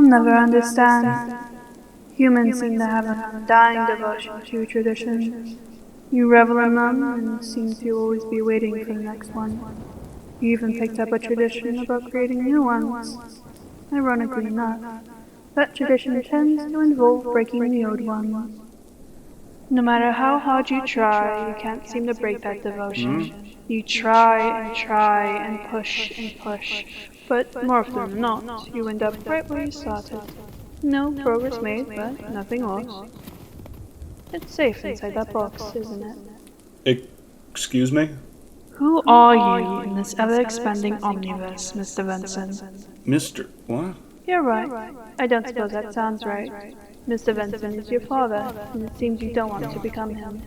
never understand. Humans seem to have an undying devotion to traditions. You revel in them and seem to always be waiting for the next one. You even picked up a tradition about creating new ones. Ironically enough, that tradition tends to involve breaking the old ones. No matter how hard you try, you can't seem to break that devotion. You try and push, but more often than not, you end up right where you started. No progress made, but nothing lost. It's safe inside that box, isn't it? Excuse me? Who are you in this ever-expanding omniverse, Mr. Benson? Mr. What? You're right. I don't suppose that sounds right. Mr. Benson is your father, and it seems you don't want to become him.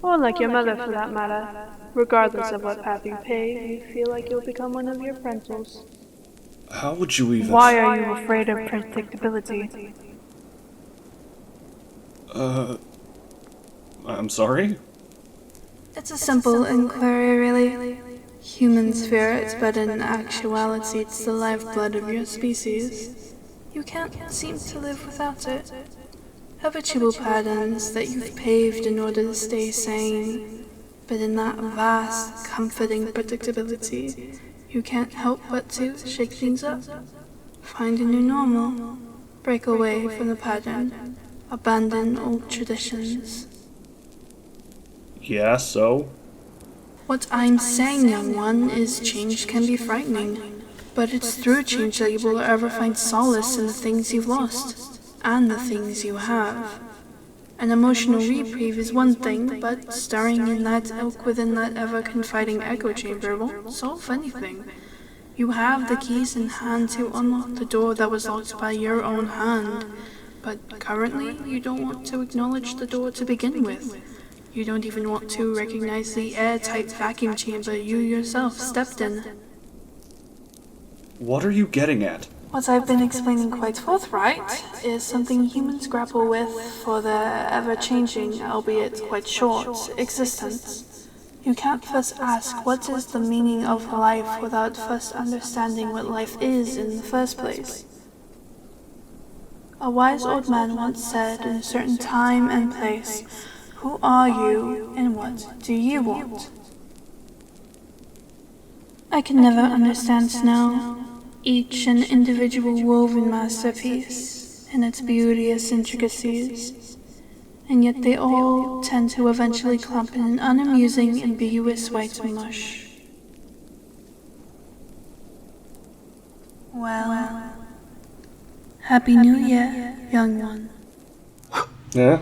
Or like your mother, for that matter. Regardless of what path you pave, you feel like you'll become one of your parentals. How would you even... Why are you afraid of predictability? I'm sorry? It's a simple inquiry, really. Humans fear it, but in actuality it's the lifeblood of your species. You can't seem to live without it. Habitual patterns that you've paved in order to stay sane. But in that vast, comforting predictability, you can't help but to shake things up. Find a new normal. Break away from the pattern. Abandon old traditions. Yeah, so? What I'm saying, young one, is change can be frightening. But it's through change that you will ever find solace in the things you've lost. And the things you have. An emotional reprieve is one thing, but stirring in that ilk within that ever-confiding echo chamber won't solve anything. You have the keys in hand to unlock the door that was locked by your own hand. But currently, you don't want to acknowledge the door to begin with. You don't even want to recognize the airtight vacuum chamber you yourself stepped in. What are you getting at? What I've been explaining quite forthright is something humans grapple with for their ever-changing, albeit quite short, existence. You can't first ask what is the meaning of life without first understanding what life is in the first place. A wise old man once said in a certain time and place, "Who are you and what do you want?" I can never understand snow. Each an individual woven masterpiece in its beauteous intricacies, and yet they all tend to eventually clump in an unamusing, ambiguous white mush. Well, Happy New Year, young one. Yeah?